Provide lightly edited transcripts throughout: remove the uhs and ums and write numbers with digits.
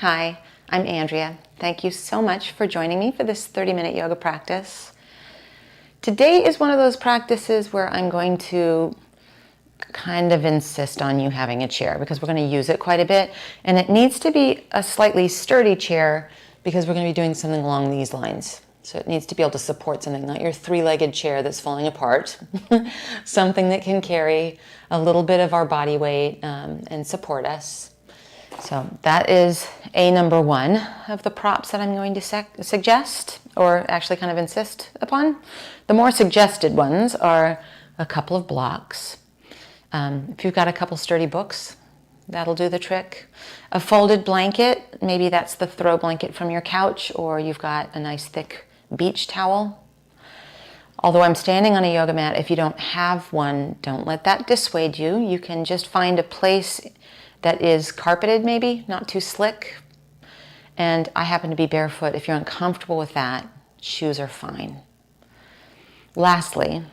Hi, I'm Andrea. Thank you so much for joining me for this 30-minute yoga practice. Today is one of those practices where I'm going to kind of insist on you having a chair because we're going to use it quite a bit, and it needs to be a slightly sturdy chair because we're going to be doing something along these lines. So it needs to be able to support something, not your three-legged chair that's falling apart. Something that can carry a little bit of our body weight and support us. So that is number one of the props that I'm going to suggest, or actually kind of insist upon. The more suggested ones are a couple of blocks. If you've got a couple sturdy books, that'll do the trick. A folded blanket, maybe that's the throw blanket from your couch, or you've got a nice thick beach towel. Although I'm standing on a yoga mat, if you don't have one, don't let that dissuade you. You can just find a place that is carpeted, maybe, not too slick. And I happen to be barefoot. If you're uncomfortable with that, shoes are fine. Lastly,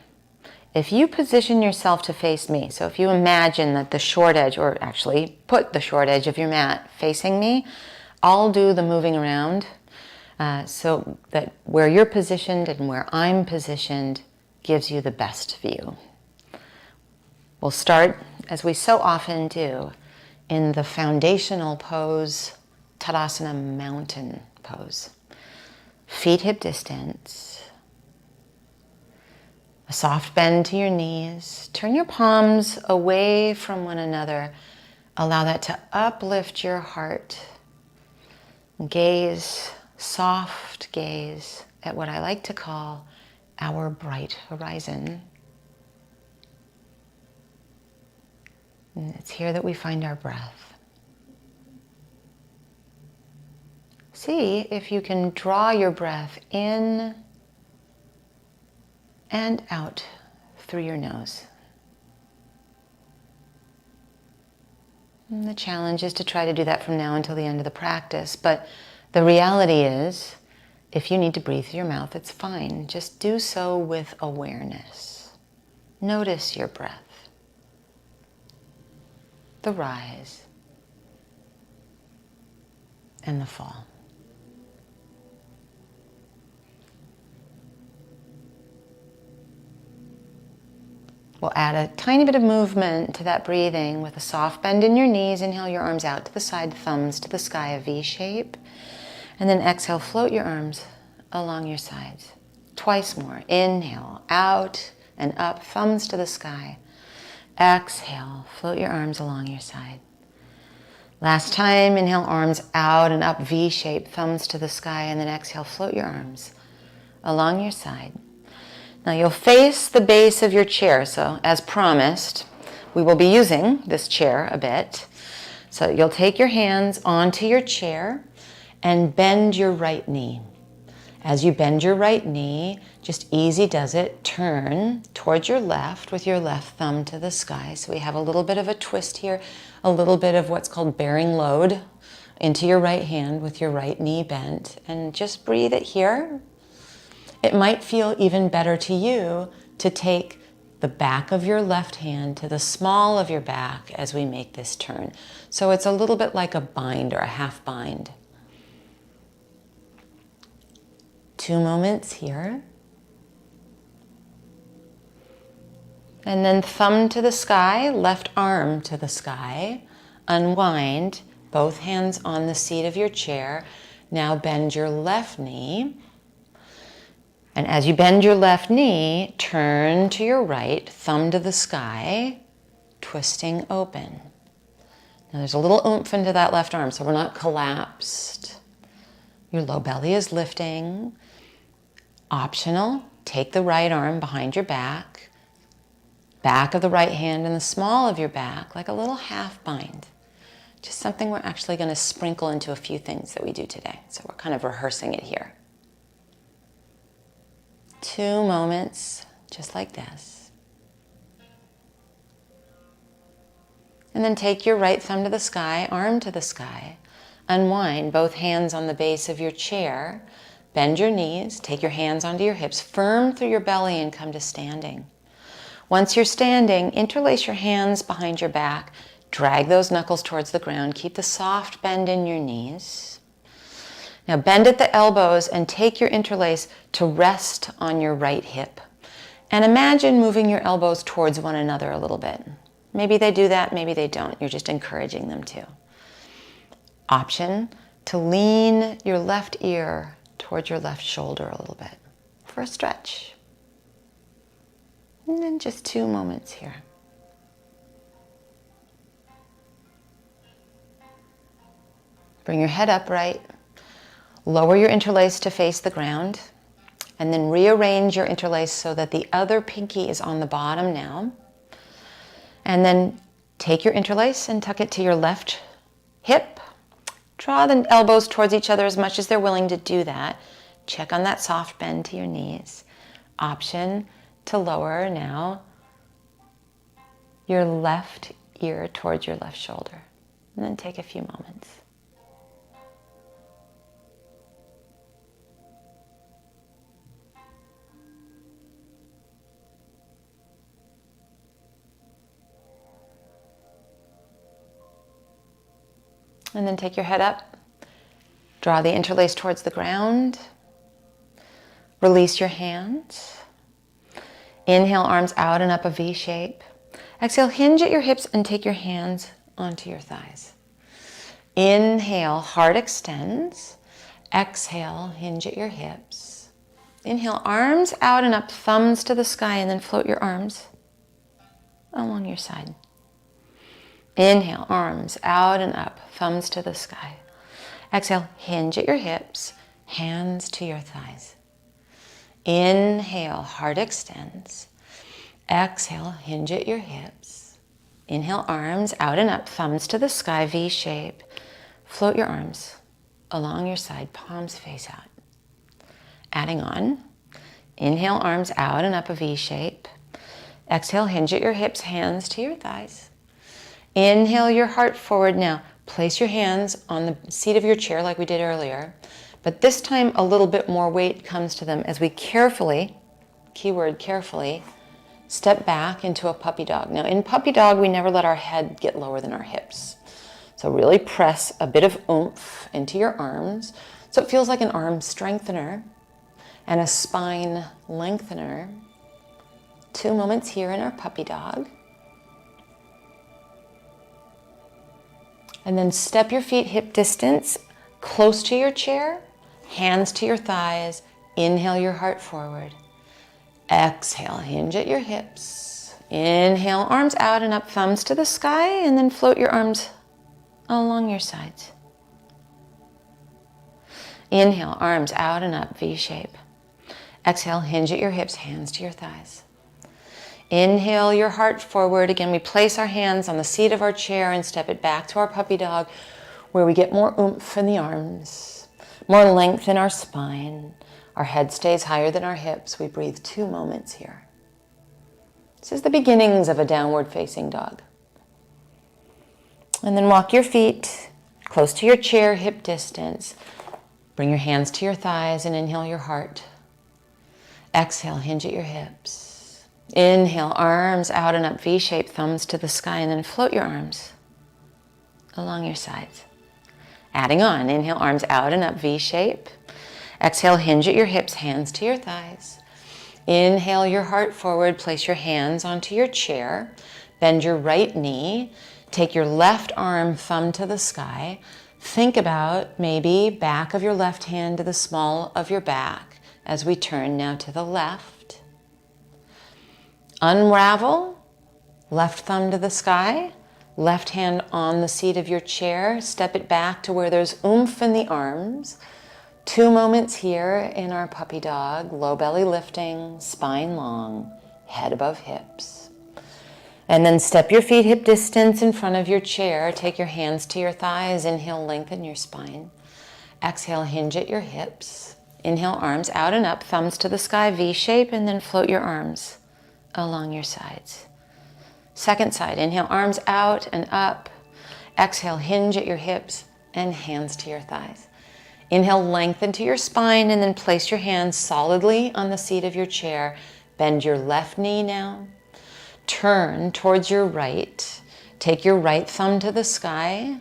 if you position yourself to face me, so if you imagine that the short edge, or actually put the short edge of your mat facing me, I'll do the moving around so that where you're positioned and where I'm positioned gives you the best view. We'll start, as we so often do, in the foundational pose, Tadasana mountain pose. Feet hip distance. A soft bend to your knees. Turn your palms away from one another. Allow that to uplift your heart. Gaze, soft gaze at what I like to call our bright horizon. And it's here that we find our breath. See if you can draw your breath in and out through your nose. And the challenge is to try to do that from now until the end of the practice, but the reality is, if you need to breathe through your mouth, it's fine. Just do so with awareness. Notice your breath, the rise and the fall. We'll add a tiny bit of movement to that breathing with a soft bend in your knees. Inhale your arms out to the side, thumbs to the sky, a V shape. And then exhale, float your arms along your sides. Twice more. Inhale, out and up, thumbs to the sky. Exhale, float your arms along your side. Last time, inhale, arms out and up, V shape, thumbs to the sky. And then exhale, float your arms along your side. Now you'll face the base of your chair, so as promised, we will be using this chair a bit. So you'll take your hands onto your chair and bend your right knee. As you bend your right knee, just easy does it, turn towards your left with your left thumb to the sky. So we have a little bit of a twist here, a little bit of what's called bearing load into your right hand with your right knee bent, and just breathe it here. It might feel even better to you to take the back of your left hand to the small of your back as we make this turn. So it's a little bit like a bind or a half bind. 2 moments here. And then thumb to the sky, left arm to the sky. Unwind, both hands on the seat of your chair. Now bend your left knee. And as you bend your left knee, turn to your right, thumb to the sky, twisting open. Now there's a little oomph into that left arm, so we're not collapsed. Your low belly is lifting. Optional, take the right arm behind your back, back of the right hand and the small of your back, like a little half bind. Just something we're actually going to sprinkle into a few things that we do today. So we're kind of rehearsing it here. 2 moments, just like this. And then take your right thumb to the sky, arm to the sky. Unwind, both hands on the base of your chair. Bend your knees, take your hands onto your hips, firm through your belly and come to standing. Once you're standing, interlace your hands behind your back. Drag those knuckles towards the ground. Keep the soft bend in your knees. Now bend at the elbows and take your interlace to rest on your right hip. And imagine moving your elbows towards one another a little bit. Maybe they do that, maybe they don't. You're just encouraging them to. Option to lean your left ear towards your left shoulder a little bit for a stretch. And then just 2 moments here. Bring your head upright. Lower your interlace to face the ground. And then rearrange your interlace so that the other pinky is on the bottom now. And then take your interlace and tuck it to your left hip. Draw the elbows towards each other as much as they're willing to do that. Check on that soft bend to your knees. Option to lower now your left ear towards your left shoulder. And then take a few moments. And then take your head up. Draw the interlace towards the ground. Release your hands. Inhale, arms out and up, a V shape. Exhale, hinge at your hips and take your hands onto your thighs. Inhale, heart extends. Exhale, hinge at your hips. Inhale, arms out and up, thumbs to the sky, and then float your arms along your side. Inhale, arms out and up, thumbs to the sky. Exhale, hinge at your hips, hands to your thighs. Inhale, heart extends. Exhale, hinge at your hips. Inhale, arms out and up, thumbs to the sky, V shape. Float your arms along your side, palms face out. Adding on. Inhale, arms out and up, a V shape. Exhale, hinge at your hips, hands to your thighs. Inhale your heart forward now. Place your hands on the seat of your chair like we did earlier, but this time a little bit more weight comes to them as we carefully, keyword carefully, step back into a puppy dog. Now in puppy dog, we never let our head get lower than our hips. So really press a bit of oomph into your arms so it feels like an arm strengthener and a spine lengthener. 2 moments here in our puppy dog. And then step your feet hip distance close to your chair, hands to your thighs. Inhale your heart forward. Exhale, hinge at your hips. Inhale, arms out and up, thumbs to the sky, and then float your arms along your sides. Inhale, arms out and up, V shape. Exhale, hinge at your hips, hands to your thighs. Inhale your heart forward. Again, we place our hands on the seat of our chair and step it back to our puppy dog where we get more oomph in the arms, more length in our spine. Our head stays higher than our hips. We breathe 2 moments here. This is the beginnings of a downward facing dog. And then walk your feet close to your chair, hip distance. Bring your hands to your thighs and inhale your heart. Exhale, hinge at your hips. Inhale, arms out and up, V shape, thumbs to the sky, and then float your arms along your sides. Adding on, inhale, arms out and up, V shape. Exhale, hinge at your hips, hands to your thighs. Inhale your heart forward, place your hands onto your chair. Bend your right knee. Take your left arm, thumb to the sky. Think about maybe back of your left hand to the small of your back as we turn now to the left. Unravel, left thumb to the sky, left hand on the seat of your chair. Step it back to where there's oomph in the arms. 2 moments here in our puppy dog, low belly lifting, spine long, head above hips. And then step your feet hip distance in front of your chair. Take your hands to your thighs. Inhale, lengthen your spine. Exhale, hinge at your hips. Inhale, arms out and up, thumbs to the sky, V shape, and then float your arms along your sides. Second side, inhale, arms out and up. Exhale, hinge at your hips and hands to your thighs. Inhale, lengthen to your spine and then place your hands solidly on the seat of your chair. Bend your left knee now. Turn towards your right. Take your right thumb to the sky,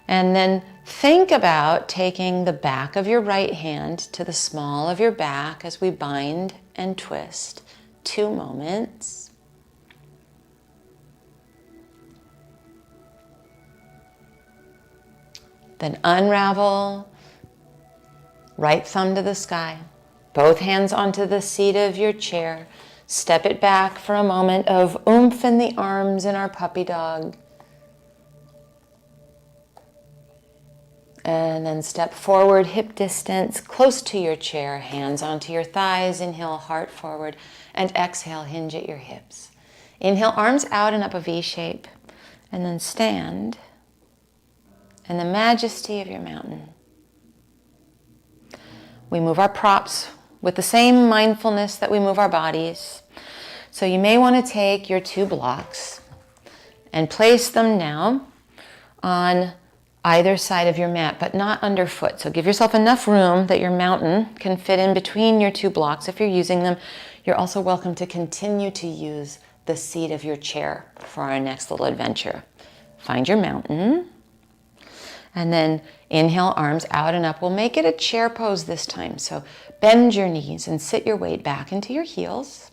and then think about taking the back of your right hand to the small of your back as we bind and twist. 2 moments. Then unravel, right thumb to the sky, both hands onto the seat of your chair. Step it back for a moment of oomph in the arms in our puppy dog. And then step forward, hip distance, close to your chair, hands onto your thighs. Inhale, heart forward, and exhale, hinge at your hips. Inhale, arms out and up a V shape, and then stand in the majesty of your mountain. We move our props with the same mindfulness that we move our bodies. So you may want to take your 2 blocks and place them now on either side of your mat, but not underfoot. So give yourself enough room that your mountain can fit in between your 2 blocks. If you're using them, you're also welcome to continue to use the seat of your chair for our next little adventure. Find your mountain, and then inhale, arms out and up. We'll make it a chair pose this time. So bend your knees and sit your weight back into your heels.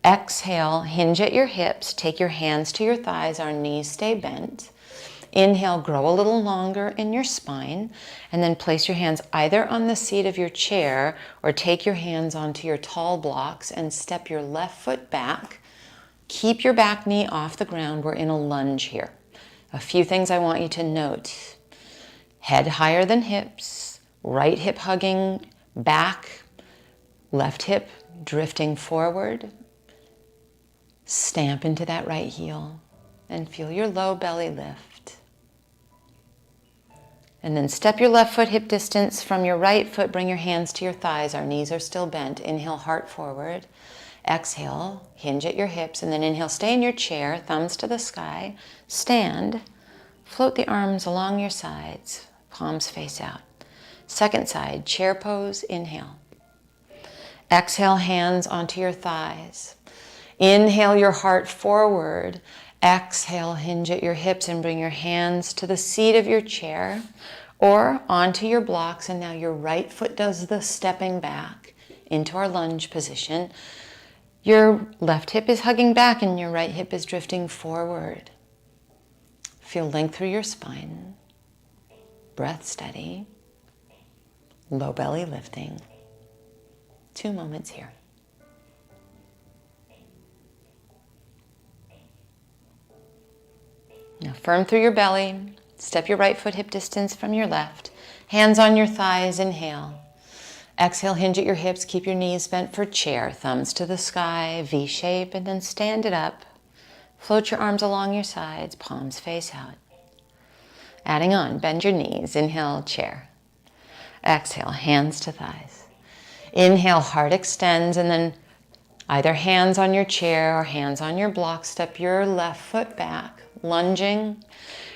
Exhale, hinge at your hips. Take your hands to your thighs. Our knees stay bent. Inhale, grow a little longer in your spine, and then place your hands either on the seat of your chair or take your hands onto your tall blocks and step your left foot back. Keep your back knee off the ground. We're in a lunge here. A few things I want you to note. Head higher than hips, right hip hugging back, left hip drifting forward. Stamp into that right heel and feel your low belly lift. And then step your left foot hip distance from your right foot. Bring your hands to your thighs. Our knees are still bent. Inhale, heart forward. Exhale, hinge at your hips. And then inhale, stay in your chair, thumbs to the sky. Stand, float the arms along your sides, palms face out. Second side, chair pose, inhale. Exhale, hands onto your thighs. Inhale your heart forward. Exhale, hinge at your hips and bring your hands to the seat of your chair or onto your blocks. And now your right foot does the stepping back into our lunge position. Your left hip is hugging back and your right hip is drifting forward. Feel length through your spine. Breath steady. Low belly lifting. 2 moments here. Now firm through your belly, step your right foot hip distance from your left, hands on your thighs, inhale. Exhale, hinge at your hips, keep your knees bent for chair, thumbs to the sky, V shape, and then stand it up. Float your arms along your sides, palms face out. Adding on, bend your knees, inhale, chair. Exhale, hands to thighs. Inhale, heart extends, and then either hands on your chair or hands on your block, step your left foot back. Lunging.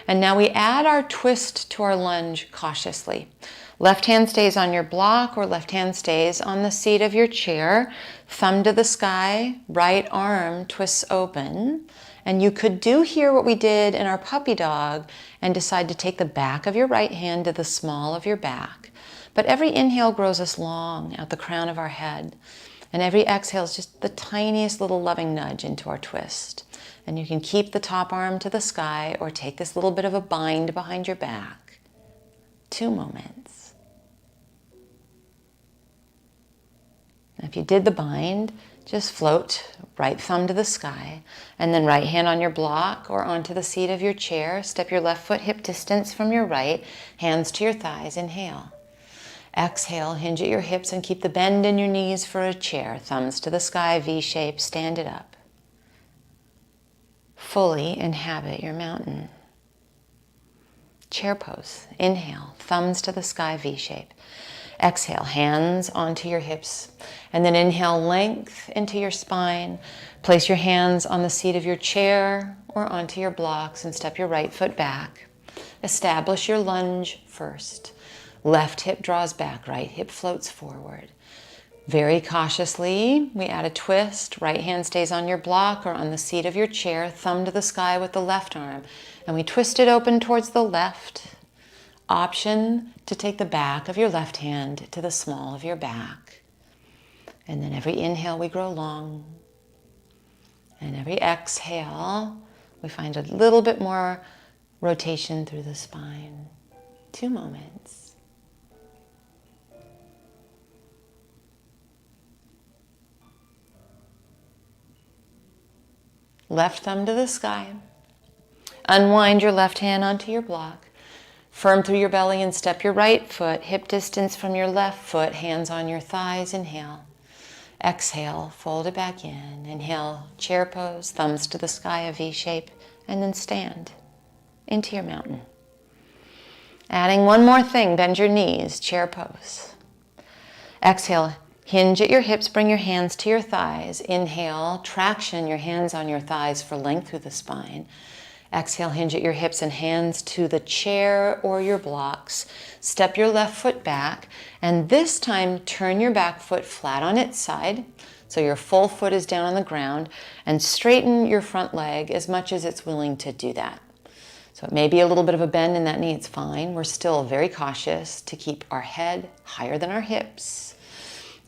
And now we add our twist to our lunge cautiously. Left hand stays on your block or left hand stays on the seat of your chair. Thumb to the sky, right arm twists open. And you could do here what we did in our puppy dog and decide to take the back of your right hand to the small of your back. But every inhale grows us long out the crown of our head. And every exhale is just the tiniest little loving nudge into our twist. And you can keep the top arm to the sky or take this little bit of a bind behind your back. 2 moments. If you did the bind, just float right thumb to the sky and then right hand on your block or onto the seat of your chair. Step your left foot hip distance from your right, hands to your thighs, inhale. Exhale, hinge at your hips and keep the bend in your knees for a chair. Thumbs to the sky, V shape, stand it up. Fully inhabit your mountain. Chair pose. Inhale, thumbs to the sky, V shape. Exhale, hands onto your hips. And then inhale, length into your spine. Place your hands on the seat of your chair or onto your blocks and step your right foot back. Establish your lunge first. Left hip draws back, right hip floats forward. Very cautiously, we add a twist. Right hand stays on your block or on the seat of your chair, thumb to the sky with the left arm. And we twist it open towards the left. Option to take the back of your left hand to the small of your back. And then every inhale, we grow long. And every exhale, we find a little bit more rotation through the spine. 2 moments. Left thumb to the sky. Unwind your left hand onto your block. Firm through your belly and step your right foot, hip distance from your left foot, hands on your thighs. Inhale. Exhale, fold it back in. Inhale, chair pose, thumbs to the sky, a V shape, and then stand into your mountain. Adding one more thing, bend your knees, chair pose. Exhale, hinge at your hips, bring your hands to your thighs. Inhale, traction, your hands on your thighs for length through the spine. Exhale, hinge at your hips and hands to the chair or your blocks. Step your left foot back, and this time turn your back foot flat on its side, so your full foot is down on the ground, and straighten your front leg as much as it's willing to do that. So it may be a little bit of a bend in that knee, it's fine. We're still very cautious to keep our head higher than our hips.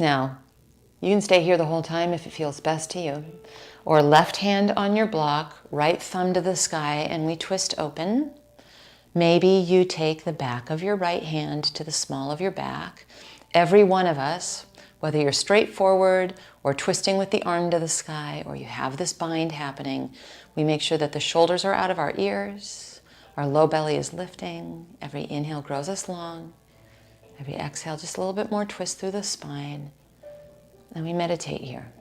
Now, you can stay here the whole time if it feels best to you. Or left hand on your block, right thumb to the sky, and we twist open. Maybe you take the back of your right hand to the small of your back. Every one of us, whether you're straight forward or twisting with the arm to the sky, or you have this bind happening, we make sure that the shoulders are out of our ears, our low belly is lifting. Every inhale grows us long. Every exhale, just a little bit more twist through the spine. And we meditate here.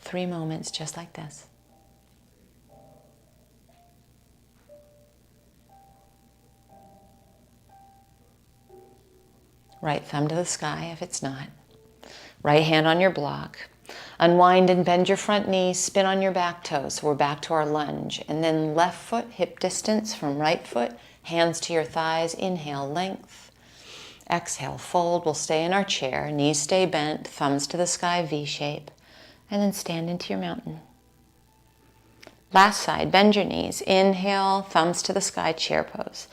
Three moments just like this. Right thumb to the sky if it's not. Right hand on your block. Unwind and bend your front knee, spin on your back toes. So we're back to our lunge. And then left foot, hip distance from right foot, hands to your thighs. Inhale, length. Exhale, fold. We'll stay in our chair. Knees stay bent, thumbs to the sky, V shape. And then stand into your mountain. Last side, bend your knees. Inhale, thumbs to the sky, chair pose.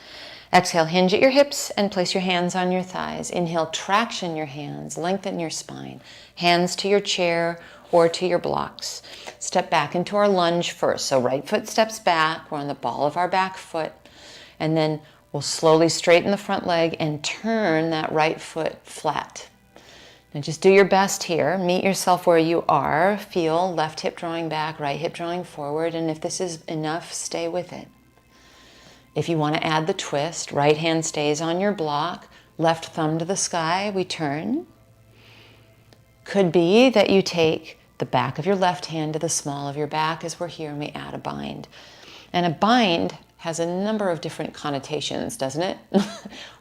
Exhale, hinge at your hips and place your hands on your thighs. Inhale, traction your hands, lengthen your spine. Hands to your chair or to your blocks. Step back into our lunge first. So right foot steps back, we're on the ball of our back foot. And then we'll slowly straighten the front leg and turn that right foot flat. Now just do your best here. Meet yourself where you are. Feel left hip drawing back, right hip drawing forward. And if this is enough, stay with it. If you want to add the twist, right hand stays on your block, left thumb to the sky, we turn. Could be that you take the back of your left hand to the small of your back as we're here, and we add a bind. And a bind has a number of different connotations, doesn't it?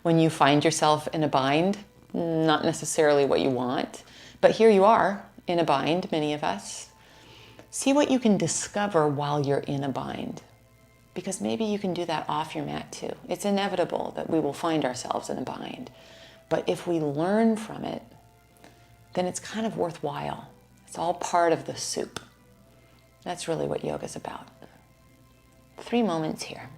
When you find yourself in a bind, not necessarily what you want, but here you are in a bind, many of us. See what you can discover while you're in a bind, because maybe you can do that off your mat too. It's inevitable that we will find ourselves in a bind, but if we learn from it, then it's kind of worthwhile. It's all part of the soup. That's really what yoga's about. 3 moments here.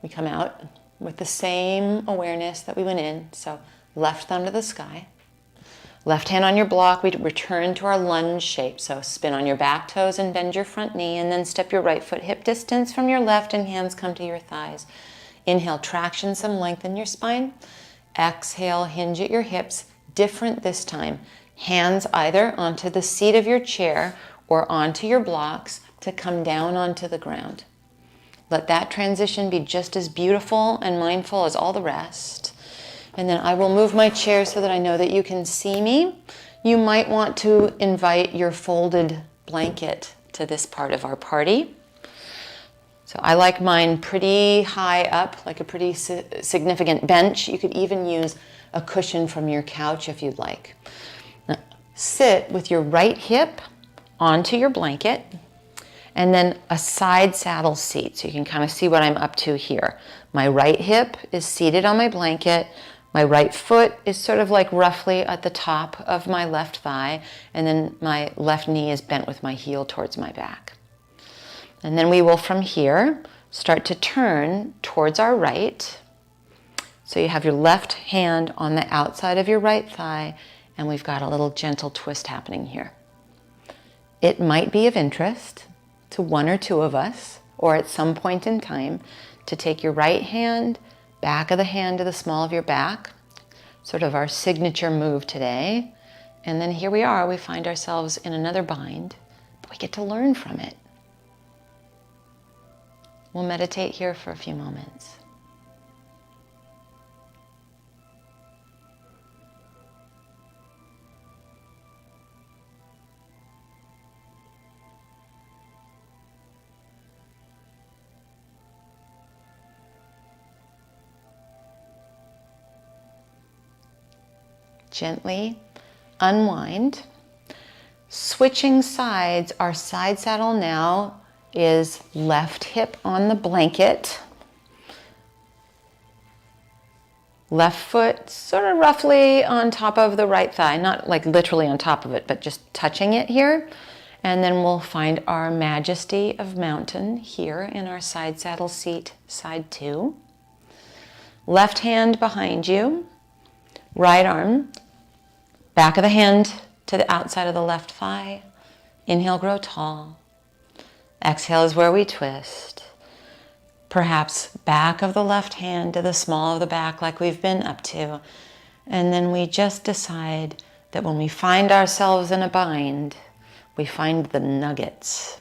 We come out with the same awareness that we went in. So left thumb to the sky. Left hand on your block, we return to our lunge shape. So spin on your back toes and bend your front knee, and then step your right foot hip distance from your left and hands come to your thighs. Inhale, traction, some length in your spine. Exhale, hinge at your hips. Different this time. Hands either onto the seat of your chair or onto your blocks to come down onto the ground. Let that transition be just as beautiful and mindful as all the rest. And then I will move my chair so that I know that you can see me. You might want to invite your folded blanket to this part of our party. So I like mine pretty high up, like a pretty significant bench. You could even use a cushion from your couch if you'd like. Now, sit with your right hip onto your blanket, and then a side saddle seat. So you can kind of see what I'm up to here. My right hip is seated on my blanket. My right foot is sort of like roughly at the top of my left thigh, and then my left knee is bent with my heel towards my back. And then we will, from here, start to turn towards our right. So you have your left hand on the outside of your right thigh, and we've got a little gentle twist happening here. It might be of interest to one or two of us, or at some point in time, to take your right hand, back of the hand to the small of your back, sort of our signature move today. And then here we are, we find ourselves in another bind, but we get to learn from it. We'll meditate here for a few moments. Gently unwind. Switching sides, our side saddle now is left hip on the blanket. Left foot sort of roughly on top of the right thigh, not like literally on top of it, but just touching it here. And then we'll find our Majesty of Mountain here in our side saddle seat, side 2. Left hand behind you, right arm, back of the hand to the outside of the left thigh. Inhale, grow tall. Exhale is where we twist. Perhaps back of the left hand to the small of the back like we've been up to. And then we just decide that when we find ourselves in a bind, we find the nuggets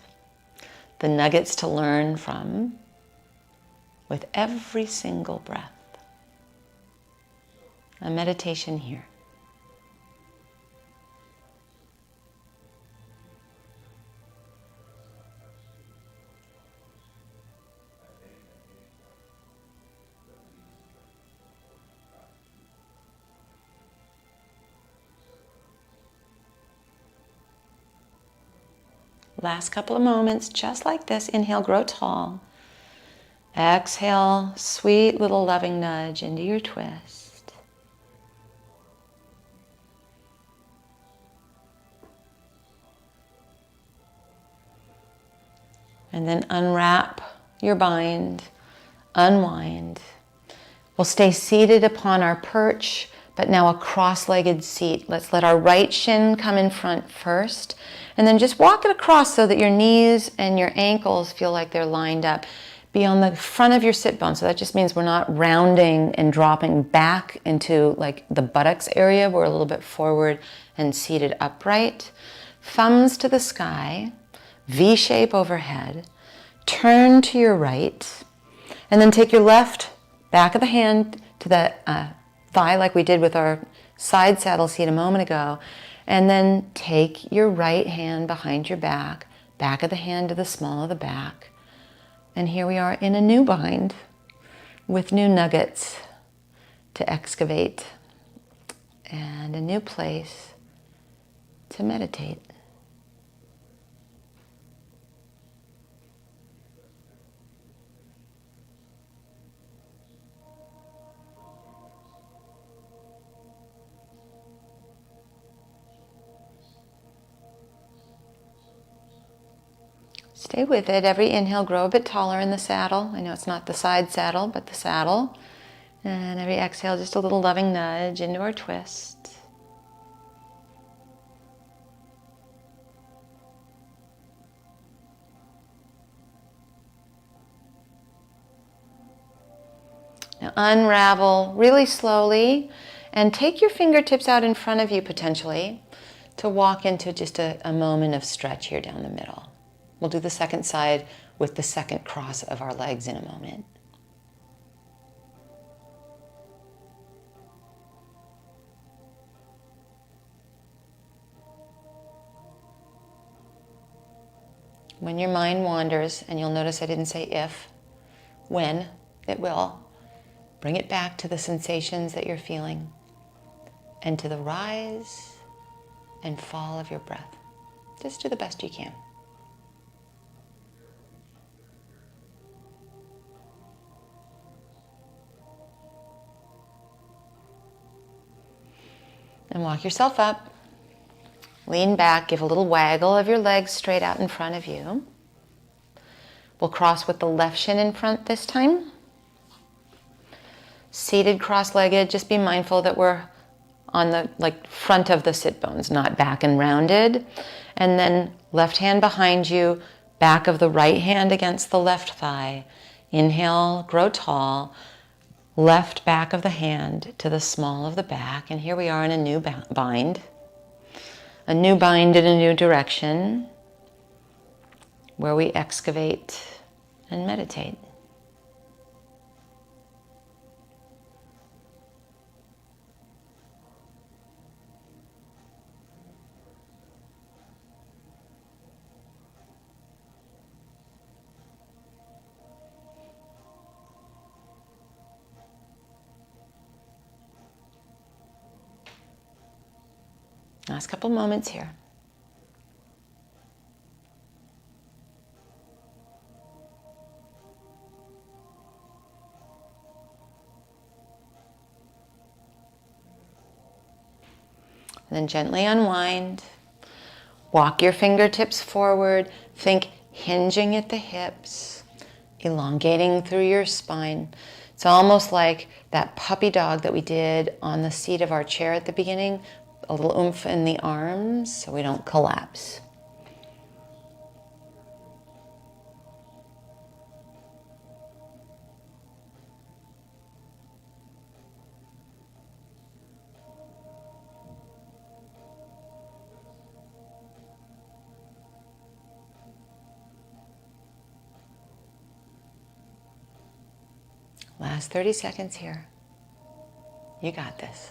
to learn from with every single breath. A meditation here. Last couple of moments, just like this. Inhale, grow tall. Exhale, sweet little loving nudge into your twist. And then unwrap your bind, unwind. We'll stay seated upon our perch, but now a cross-legged seat. Let's let our right shin come in front first, and then just walk it across so that your knees and your ankles feel like they're lined up. Be on the front of your sit bone, so that just means we're not rounding and dropping back into like the buttocks area. We're a little bit forward and seated upright. Thumbs to the sky, V shape overhead. Turn to your right, and then take your left back of the hand to the thigh like we did with our side saddle seat a moment ago. And then take your right hand behind your back, back of the hand to the small of the back. And here we are in a new bind with new nuggets to excavate and a new place to meditate. Stay with it. Every inhale, grow a bit taller in the saddle. I know it's not the side saddle, but the saddle. And every exhale, just a little loving nudge into our twist. Now unravel really slowly and take your fingertips out in front of you potentially to walk into just a moment of stretch here down the middle. We'll do the second side with the second cross of our legs in a moment. When your mind wanders, and you'll notice I didn't say if, when, it will, bring it back to the sensations that you're feeling and to the rise and fall of your breath. Just do the best you can. And walk yourself up. Lean back, give a little waggle of your legs straight out in front of you. We'll cross with the left shin in front this time. Seated cross-legged, just be mindful that we're on the front of the sit bones, not back and rounded. And then left hand behind you, back of the right hand against the left thigh. Inhale, grow tall. Left back of the hand to the small of the back. And here we are in a new bind. A new bind in a new direction where we excavate and meditate. Last couple moments here. And then gently unwind. Walk your fingertips forward. Think hinging at the hips, elongating through your spine. It's almost like that puppy dog that we did on the seat of our chair at the beginning. A little oomph in the arms so we don't collapse. Last 30 seconds here. You got this.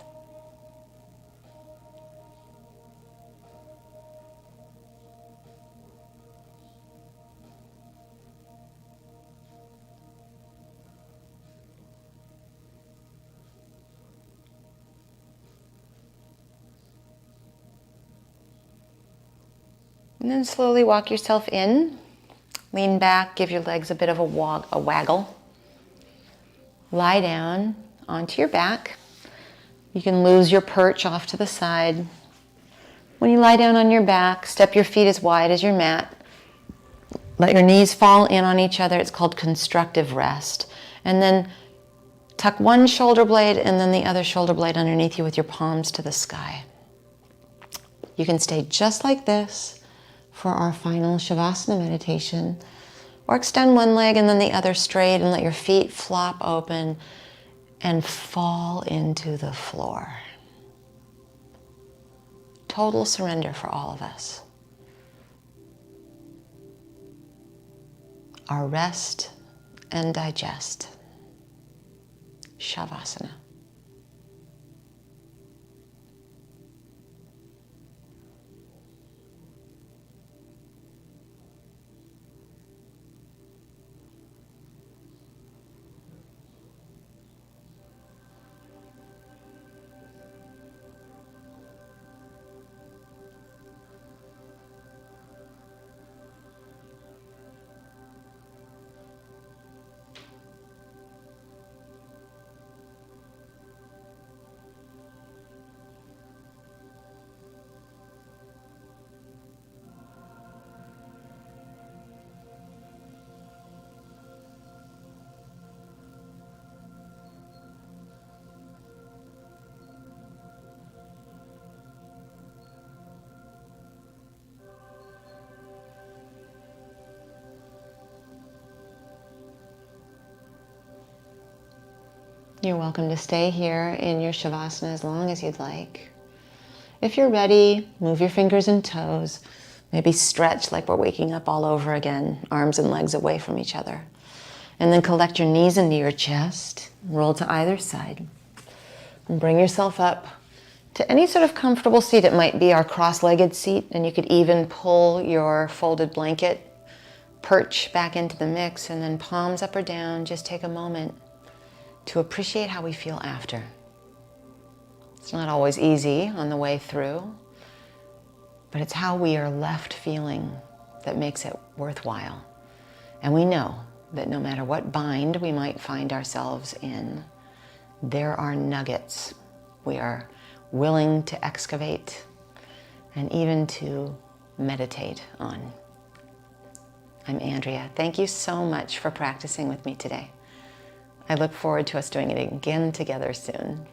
And then slowly walk yourself in. Lean back, give your legs a bit of a waggle. Lie down onto your back. You can lose your perch off to the side. When you lie down on your back, step your feet as wide as your mat. Let your knees fall in on each other. It's called constructive rest. And then tuck one shoulder blade and then the other shoulder blade underneath you with your palms to the sky. You can stay just like this for our final Shavasana meditation, or extend one leg and then the other straight and let your feet flop open and fall into the floor. Total surrender for all of us. Our rest and digest. Shavasana. You're welcome to stay here in your Shavasana as long as you'd like. If you're ready, move your fingers and toes. Maybe stretch like we're waking up all over again, arms and legs away from each other. And then collect your knees into your chest, roll to either side. And bring yourself up to any sort of comfortable seat. It might be our cross-legged seat, and you could even pull your folded blanket perch back into the mix, and then palms up or down. Just take a moment to appreciate how we feel after. It's not always easy on the way through, but it's how we are left feeling that makes it worthwhile. And we know that no matter what bind we might find ourselves in, there are nuggets we are willing to excavate and even to meditate on. I'm Andrea. Thank you so much for practicing with me today. I look forward to us doing it again together soon.